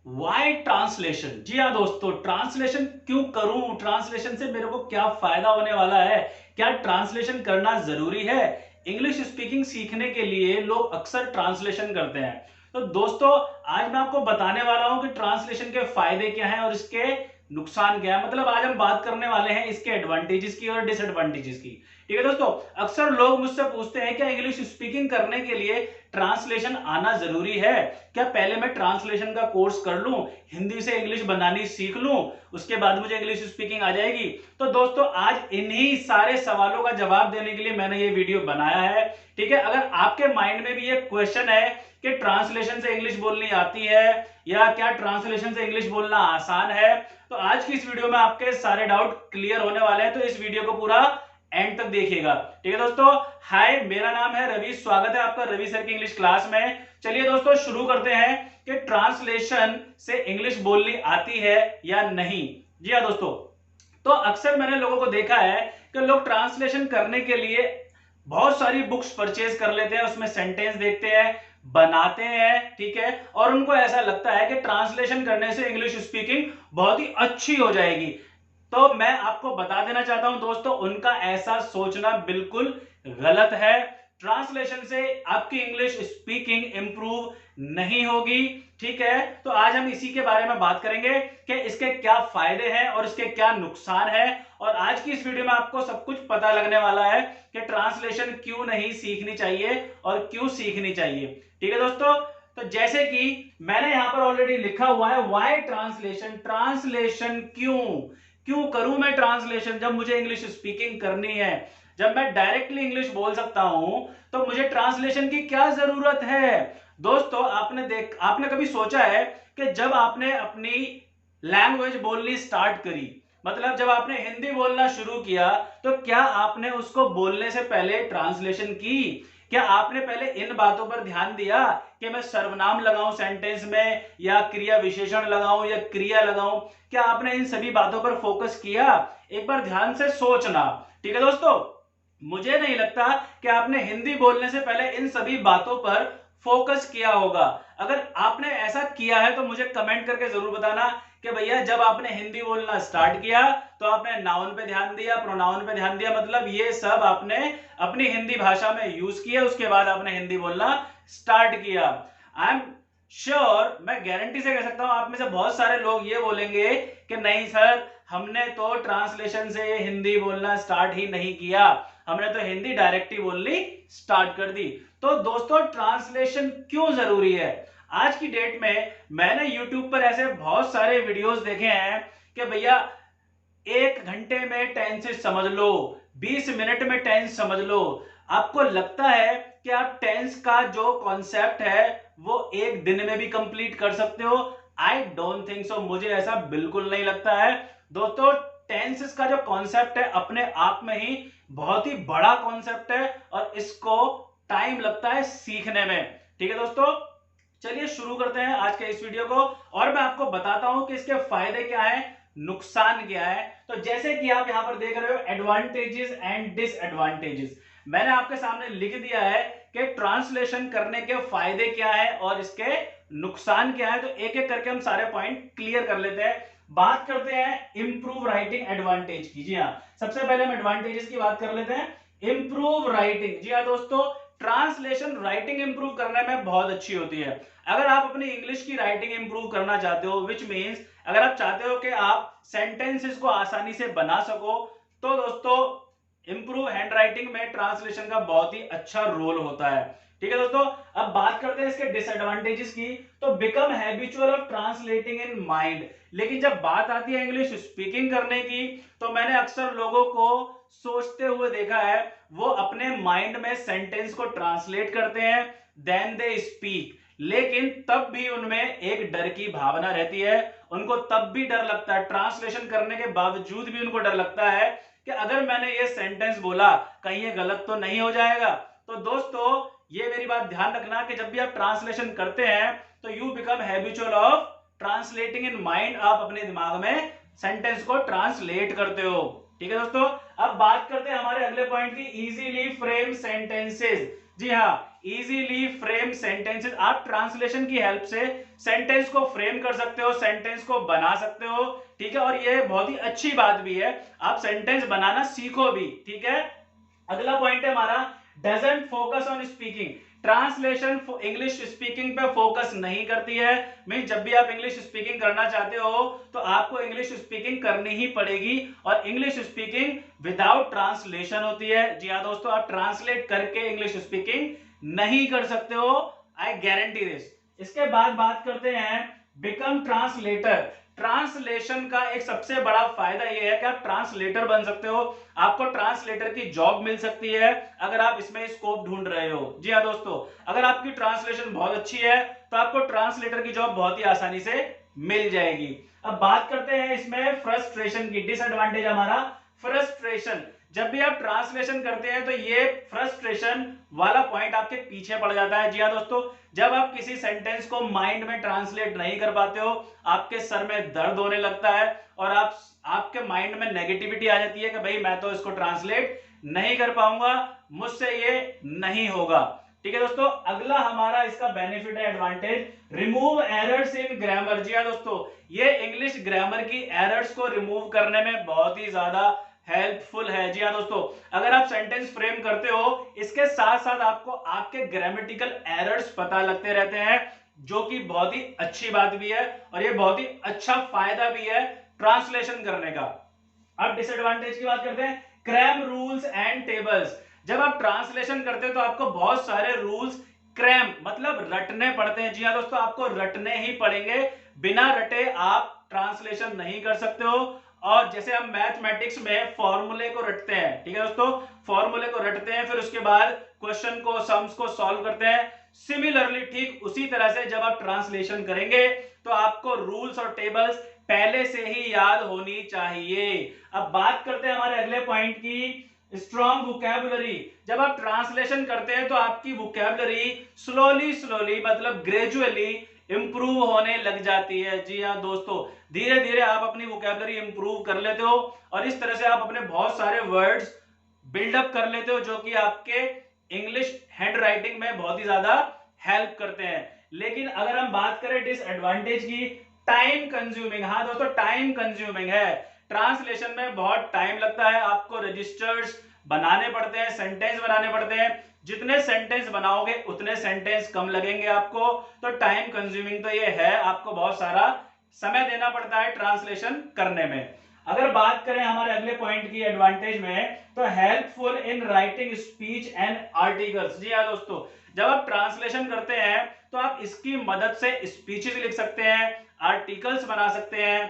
Y translation. जी हाँ दोस्तों, ट्रांसलेशन क्यों करूं, ट्रांसलेशन से मेरे को क्या फायदा होने वाला है, क्या ट्रांसलेशन करना जरूरी है। इंग्लिश स्पीकिंग सीखने के लिए लोग अक्सर ट्रांसलेशन करते हैं। तो दोस्तों, आज मैं आपको बताने वाला हूं कि ट्रांसलेशन के फायदे क्या हैं और इसके नुकसान क्या है। मतलब आज हम बात करने वाले हैं इसके एडवांटेजेस की और डिसएडवांटेजेस की। ठीक है दोस्तों, अक्सर लोग मुझसे पूछते हैं क्या इंग्लिश स्पीकिंग करने के लिए ट्रांसलेशन आना जरूरी है, क्या पहले मैं ट्रांसलेशन का कोर्स कर लूं, हिंदी से इंग्लिश बनानी सीख लूं, उसके बाद मुझे इंग्लिश स्पीकिंग आ जाएगी। तो दोस्तों, आज इन्हीं सारे सवालों का जवाब देने के लिए मैंने ये वीडियो बनाया है। ठीक है, अगर आपके माइंड में भी ये क्वेश्चन है कि ट्रांसलेशन से इंग्लिश बोलनी आती है या क्या ट्रांसलेशन से इंग्लिश बोलना आसान है, तो आज की इस वीडियो में आपके सारे डाउट क्लियर होने वाले हैं। तो इस वीडियो को पूरा एंड तक देखिएगा। ठीक है दोस्तों, हाय, मेरा नाम है रवि, स्वागत है आपका रवि सर की इंग्लिश क्लास में। चलिए दोस्तों, शुरू करते हैं कि ट्रांसलेशन से इंग्लिश बोलनी आती है या नहीं। जी हाँ दोस्तों, तो अक्सर मैंने लोगों को देखा है कि लोग ट्रांसलेशन करने के लिए बहुत सारी बुक्स परचेज कर लेते हैं, उसमें सेंटेंस देखते हैं, बनाते हैं। ठीक है, और उनको ऐसा लगता है कि ट्रांसलेशन करने से इंग्लिश स्पीकिंग बहुत ही अच्छी हो जाएगी। तो मैं आपको बता देना चाहता हूं दोस्तों, उनका ऐसा सोचना बिल्कुल गलत है। ट्रांसलेशन से आपकी इंग्लिश स्पीकिंग इंप्रूव नहीं होगी। ठीक है, तो आज हम इसी के बारे में बात करेंगे कि इसके क्या फायदे हैं और इसके क्या नुकसान है। और आज की इस वीडियो में आपको सब कुछ पता लगने वाला है कि ट्रांसलेशन क्यों नहीं सीखनी चाहिए और क्यों सीखनी चाहिए। ठीक है दोस्तों, तो जैसे कि मैंने यहां पर ऑलरेडी लिखा हुआ है, व्हाई ट्रांसलेशन, ट्रांसलेशन क्यों क्यों करूं मैं ट्रांसलेशन, जब मुझे इंग्लिश स्पीकिंग करनी है, जब मैं डायरेक्टली इंग्लिश बोल सकता हूं, तो मुझे ट्रांसलेशन की क्या जरूरत है। दोस्तों, आपने कभी सोचा है कि जब आपने अपनी लैंग्वेज बोलनी स्टार्ट करी, मतलब जब आपने हिंदी बोलना शुरू किया, तो क्या आपने उसको बोलने से पहले ट्रांसलेशन की? क्या आपने पहले इन बातों पर ध्यान दिया कि मैं सर्वनाम लगाऊं सेंटेंस में, या क्रिया विशेषण लगाऊं या क्रिया लगाऊं? क्या आपने इन सभी बातों पर फोकस किया? एक बार ध्यान से सोचना। ठीक है दोस्तों, मुझे नहीं लगता कि आपने हिंदी बोलने से पहले इन सभी बातों पर फोकस किया होगा। अगर आपने ऐसा किया है तो मुझे कमेंट करके जरूर बताना कि भैया जब आपने हिंदी बोलना स्टार्ट किया तो आपने नाउन पे ध्यान दिया, प्रोनाउन पे ध्यान दिया, मतलब ये सब आपने अपनी हिंदी भाषा में यूज किया, उसके बाद आपने हिंदी बोलना स्टार्ट किया। आई एम श्योर, मैं गारंटी से कह सकता हूं आप में से बहुत सारे लोग ये बोलेंगे कि नहीं सर, हमने तो ट्रांसलेशन से हिंदी बोलना स्टार्ट ही नहीं किया, हमने तो हिंदी डायरेक्ट ही बोलनी स्टार्ट कर दी। तो दोस्तों, ट्रांसलेशन क्यों जरूरी है? आज की डेट में मैंने YouTube पर ऐसे बहुत सारे वीडियोस देखे हैं कि भैया 1 घंटे में टेंसेस समझ लो, 20 मिनट में टेंस समझ लो। आपको लगता है कि आप टेंस का जो कॉन्सेप्ट है वो 1 दिन में भी कंप्लीट कर सकते हो? आई डोंट थिंक सो, मुझे ऐसा बिल्कुल नहीं लगता है। दोस्तों, टेंसेस का जो कॉन्सेप्ट है अपने आप में ही बहुत ही बड़ा कॉन्सेप्ट है और इसको टाइम लगता है सीखने में। ठीक है दोस्तों, चलिए शुरू करते हैं आज के इस वीडियो को और मैं आपको बताता हूं कि इसके फायदे क्या है, नुकसान क्या है। तो जैसे कि आप यहां पर देख रहे हो, एडवांटेजेस एंड डिसएडवांटेजेस, मैंने आपके सामने लिख दिया है कि ट्रांसलेशन करने के फायदे क्या है और इसके नुकसान क्या है। तो एक एक करके हम सारे पॉइंट क्लियर कर लेते हैं। बात करते हैं इंप्रूव राइटिंग एडवांटेज की। जी हाँ, सबसे पहले हम एडवांटेजेस की बात कर लेते हैं। इंप्रूव राइटिंग, जी हाँ दोस्तों, ट्रांसलेशन राइटिंग इंप्रूव करने में बहुत अच्छी होती है। अगर आप अपनी इंग्लिश की राइटिंग इंप्रूव करना चाहते हो, विच मीन्स अगर आप चाहते हो कि आप सेंटेंसेस को आसानी से बना सको, तो दोस्तों इंप्रूव हैंड राइटिंग में ट्रांसलेशन का बहुत ही अच्छा रोल होता है। ठीक है दोस्तों, अब बात करते हैं इसके डिसएडवांटेजेस की। तो become habitual of translating in mind, लेकिन जब बात आती है इंग्लिश स्पीकिंग करने की, तो मैंने अक्सर लोगों को सोचते हुए देखा है, वो अपने माइंड में सेंटेंस को ट्रांसलेट करते हैं, देन दे स्पीक, लेकिन तब भी उनमें एक डर की भावना रहती है। उनको तब भी डर लगता है, ट्रांसलेशन करने के बावजूद भी उनको डर लगता है कि अगर मैंने ये सेंटेंस बोला कहीं ये गलत तो नहीं हो जाएगा। तो दोस्तों, ये मेरी बात ध्यान रखना कि जब भी आप ट्रांसलेशन करते हैं तो you become habitual of translating in mind, आप अपने दिमाग में सेंटेंस को ट्रांसलेट करते हो। ठीक है दोस्तों, अब बात करते हैं हमारे अगले पॉइंट की, इजीली फ्रेम सेंटेंसेस। जी हाँ, इजीली फ्रेम सेंटेंसेस। आप ट्रांसलेशन की हेल्प से सेंटेंस को फ्रेम कर सकते हो, सेंटेंस को बना सकते हो, ठीक है। और ये बहुत ही अच्छी बात भी है, आप सेंटेंस बनाना सीखो भी, ठीक है। अगला पॉइंट है हमारा, doesn't focus on speaking. Translation English speaking पे फोकस नहीं करती है। मीन जब भी आप इंग्लिश स्पीकिंग करना चाहते हो तो आपको इंग्लिश स्पीकिंग करनी ही पड़ेगी, और इंग्लिश स्पीकिंग विदाउट ट्रांसलेशन होती है। जी हाँ दोस्तों, आप ट्रांसलेट करके इंग्लिश स्पीकिंग नहीं कर सकते हो, आई गारंटी दिस। इसके बाद बात करते हैं बिकम ट्रांसलेटर। ट्रांसलेशन का एक सबसे बड़ा फायदा यह है कि आप ट्रांसलेटर बन सकते हो, आपको ट्रांसलेटर की जॉब मिल सकती है अगर आप इसमें स्कोप ढूंढ रहे हो। जी हाँ दोस्तों, अगर आपकी ट्रांसलेशन बहुत अच्छी है तो आपको ट्रांसलेटर की जॉब बहुत ही आसानी से मिल जाएगी। अब बात करते हैं इसमें फ्रस्ट्रेशन की। डिसएडवांटेज हमारा फ्रस्ट्रेशन। जब भी आप ट्रांसलेशन करते हैं तो ये फ्रस्ट्रेशन वाला पॉइंट आपके पीछे पड़ जाता है। जी हाँ दोस्तों, जब आप किसी सेंटेंस को माइंड में ट्रांसलेट नहीं कर पाते हो, आपके सर में दर्द होने लगता है और आपके माइंड में नेगेटिविटी आ जाती है कि भाई मैं तो इसको ट्रांसलेट नहीं कर पाऊंगा, मुझसे ये नहीं होगा। ठीक है दोस्तों, अगला हमारा इसका बेनिफिट है, advantage, remove errors in grammar. जी हाँ दोस्तों, ये इंग्लिश ग्रामर की एरर्स को रिमूव करने में बहुत ही ज्यादा हेल्पफुल है। जी हाँ दोस्तों, अगर आप सेंटेंस फ्रेम करते हो, इसके साथ साथ आपको आपके ग्रामेटिकल एरर्स पता लगते रहते हैं, जो कि बहुत ही अच्छी बात भी है और ये बहुत ही अच्छा फायदा भी है ट्रांसलेशन करने का। अब डिसएडवांटेज की बात करते हैं, क्रैम रूल्स एंड टेबल्स। जब आप ट्रांसलेशन करते हो तो आपको बहुत सारे रूल्स क्रैम मतलब रटने पड़ते हैं। जी हाँ दोस्तों, आपको रटने ही पड़ेंगे, बिना रटे आप ट्रांसलेशन नहीं कर सकते हो। और जैसे हम मैथमेटिक्स में फॉर्मूले को रटते हैं, ठीक है दोस्तों, फॉर्मूले को रटते हैं, फिर उसके बाद क्वेश्चन को, सम्स को सॉल्व करते हैं। सिमिलरली ठीक उसी तरह से जब आप ट्रांसलेशन करेंगे तो आपको रूल्स और टेबल्स पहले से ही याद होनी चाहिए। अब बात करते हैं हमारे अगले पॉइंट की, स्ट्रॉन्ग वोकैबुलरी। जब आप ट्रांसलेशन करते हैं तो आपकी वोकैबुलरी स्लोली स्लोली मतलब ग्रेजुअली इंप्रूव होने लग जाती है। जी हाँ दोस्तों, धीरे धीरे आप अपनी वोकैबुलरी इंप्रूव कर लेते हो और इस तरह से आप अपने बहुत सारे वर्ड्स बिल्डअप कर लेते हो, जो कि आपके इंग्लिश हैंड राइटिंग में बहुत ही ज्यादा हेल्प करते हैं। लेकिन अगर हम बात करें डिसएडवांटेज की, टाइम कंज्यूमिंग। हाँ दोस्तों, टाइम कंज्यूमिंग है, ट्रांसलेशन में बहुत टाइम लगता है, आपको रजिस्टर्स बनाने पड़ते हैं, सेंटेंस बनाने पड़ते हैं, जितने सेंटेंस बनाओगे उतने सेंटेंस कम लगेंगे आपको, तो टाइम कंज्यूमिंग तो ये है, आपको बहुत सारा समय देना पड़ता है ट्रांसलेशन करने में। अगर बात करें हमारे अगले पॉइंट की एडवांटेज में, तो helpful in writing speech and articles. जी हाँ दोस्तों, जब आप ट्रांसलेशन करते हैं तो आप इसकी मदद से स्पीचेस लिख सकते हैं, आर्टिकल्स बना सकते हैं,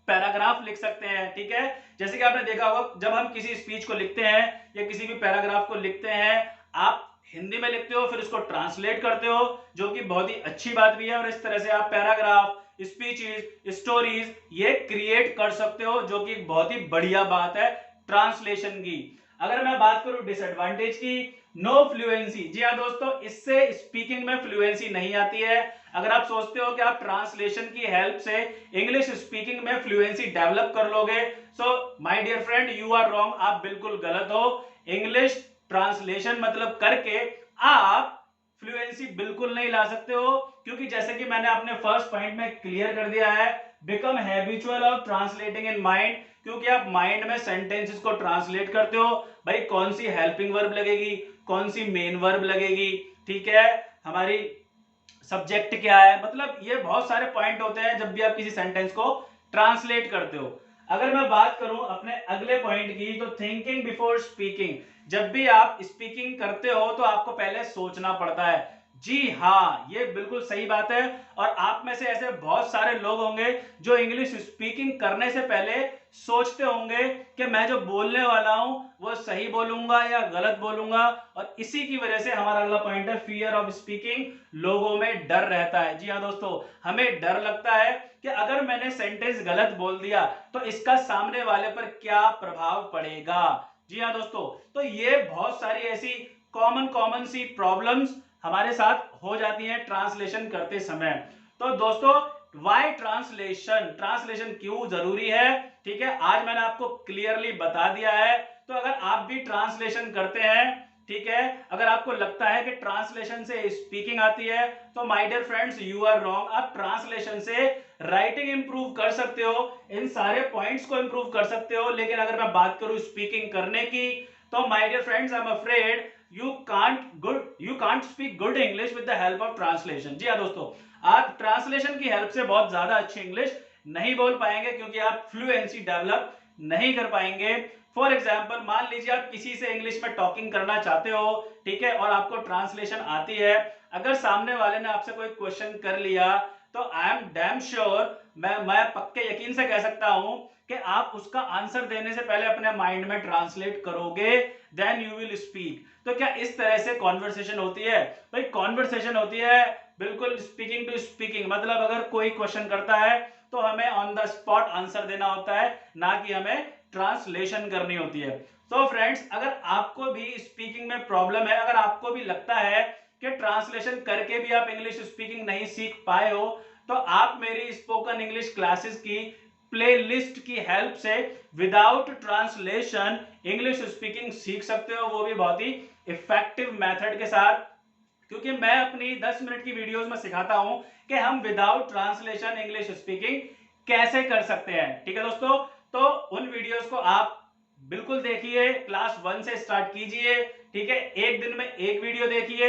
पैराग्राफ लिख सकते हैं, ठीक है। जैसे कि आपने देखा होगा, जब हम किसी स्पीच को लिखते हैं या किसी भी पैराग्राफ को लिखते हैं, आप हिंदी में लिखते हो, फिर उसको ट्रांसलेट करते हो, जो कि बहुत ही अच्छी बात भी है। और इस तरह से आप पैराग्राफ, स्पीचेस, स्टोरीज ये क्रिएट कर सकते हो, जो कि बहुत ही बढ़िया बात है ट्रांसलेशन की। अगर मैं बात करूं डिसएडवांटेज की, नो फ्लुएंसी। जी हाँ दोस्तों, इससे स्पीकिंग में फ्लुएंसी नहीं आती है। अगर आप सोचते हो कि आप ट्रांसलेशन की हेल्प से इंग्लिश स्पीकिंग में फ्लुएंसी डेवलप कर लोगे, so my dear friend, you are wrong, आप बिल्कुल गलत हो। इंग्लिश ट्रांसलेशन मतलब करके आप फ्लुएंसी बिल्कुल नहीं ला सकते हो, क्योंकि जैसे कि मैंने अपने फर्स्ट पॉइंट में क्लियर कर दिया है, become habitual of translating in mind, क्योंकि आप माइंड में सेंटेंसेस को ट्रांसलेट करते हो। भाई कौन सी हेल्पिंग वर्ब लगेगी, कौन सी मेन वर्ब लगेगी, ठीक है, हमारी सब्जेक्ट क्या है, मतलब ये बहुत सारे पॉइंट होते हैं जब भी आप किसी सेंटेंस को ट्रांसलेट करते हो। अगर मैं बात करूं अपने अगले पॉइंट की, तो थिंकिंग बिफोर स्पीकिंग। जब भी आप स्पीकिंग करते हो तो आपको पहले सोचना पड़ता है। जी हाँ, ये बिल्कुल सही बात है। और आप में से ऐसे बहुत सारे लोग होंगे जो इंग्लिश स्पीकिंग करने से पहले सोचते होंगे कि मैं जो बोलने वाला हूं वो सही बोलूंगा या गलत बोलूंगा, और इसी की वजह से हमारा अगला पॉइंट है फियर ऑफ स्पीकिंग। लोगों में डर रहता है। जी हाँ दोस्तों, हमें डर लगता है कि अगर मैंने सेंटेंस गलत बोल दिया तो इसका सामने वाले पर क्या प्रभाव पड़ेगा। जी हाँ दोस्तों, तो ये बहुत सारी ऐसी कॉमन सी प्रॉब्लम्स हमारे साथ हो जाती हैं ट्रांसलेशन करते समय। तो दोस्तों, वाई ट्रांसलेशन, ट्रांसलेशन क्यों जरूरी है, ठीक है, आज मैंने आपको क्लियरली बता दिया है। तो अगर आप भी ट्रांसलेशन करते हैं ठीक है। अगर आपको लगता है कि ट्रांसलेशन से स्पीकिंग आती है तो my dear friends you are wrong. आप ट्रांसलेशन से राइटिंग इंप्रूव कर सकते हो, इन सारे पॉइंट्स को इंप्रूव कर सकते हो, लेकिन अगर मैं बात करूं स्पीकिंग करने की तो my dear friends I am afraid you can't speak good English with the help of translation. जी हाँ दोस्तों, आप ट्रांसलेशन की हेल्प से बहुत ज्यादा अच्छी इंग्लिश नहीं बोल पाएंगे, क्योंकि आप फ्लुएंसी डेवलप नहीं कर पाएंगे। फॉर एग्जाम्पल मान लीजिए आप किसी से इंग्लिश में टॉकिंग करना चाहते हो, ठीक है, और आपको ट्रांसलेशन आती है। अगर सामने वाले ने आपसे कोई क्वेश्चन कर लिया तो आई एम डैम श्योर, मैं पक्के यकीन से कह सकता हूं कि आप उसका आंसर देने से पहले अपने माइंड में ट्रांसलेट करोगे, देन यू विल स्पीक। तो क्या इस तरह से कॉन्वर्सेशन होती है? भाई कॉन्वर्सेशन होती है बिल्कुल स्पीकिंग टू स्पीकिंग, मतलब अगर कोई क्वेश्चन करता है तो हमें ऑन द स्पॉट आंसर देना होता है, ना कि हमें ट्रांसलेशन करनी होती है। तो फ्रेंड्स, अगर आपको भी स्पीकिंग में प्रॉब्लम है, अगर आपको भी लगता है कि ट्रांसलेशन करके भी आप इंग्लिश स्पीकिंग नहीं सीख पाए हो, तो आप मेरी स्पोकन इंग्लिश क्लासेस की प्लेलिस्ट की हेल्प से विदाउट ट्रांसलेशन इंग्लिश स्पीकिंग सीख सकते हो, वो भी बहुत ही इफेक्टिव मेथड के साथ। क्योंकि मैं अपनी 10 मिनट की वीडियोस में सिखाता हूं कि हम विदाउट ट्रांसलेशन इंग्लिश स्पीकिंग कैसे कर सकते हैं। ठीक है दोस्तों, तो उन वीडियोस को आप बिल्कुल देखिए, क्लास 1 से स्टार्ट कीजिए, ठीक है। एक दिन में एक वीडियो देखिए,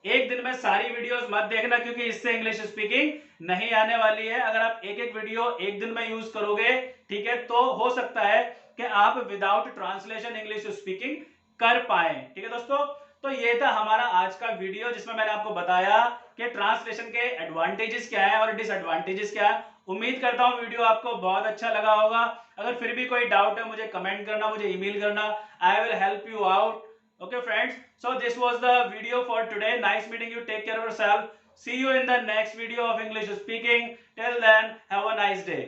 एक दिन में सारी वीडियोस मत देखना, क्योंकि इससे इंग्लिश स्पीकिंग नहीं आने वाली है। अगर आप एक एक वीडियो एक दिन में यूज करोगे, ठीक है, तो हो सकता है कि आप विदाउट ट्रांसलेशन इंग्लिश स्पीकिंग कर पाए। ठीक है दोस्तों, तो ये था हमारा आज का वीडियो, जिसमें मैंने आपको बताया कि ट्रांसलेशन के एडवांटेजेस क्या है और डिसएडवांटेजेस क्या है। उम्मीद करता हूं वीडियो आपको बहुत अच्छा लगा होगा। अगर फिर भी कोई डाउट है, मुझे कमेंट करना, मुझे ईमेल करना, I will help you out. Okay friends, so this was the video for today. Nice meeting you. Take care of yourself. See you in the next video of English speaking. Till then, have a nice day.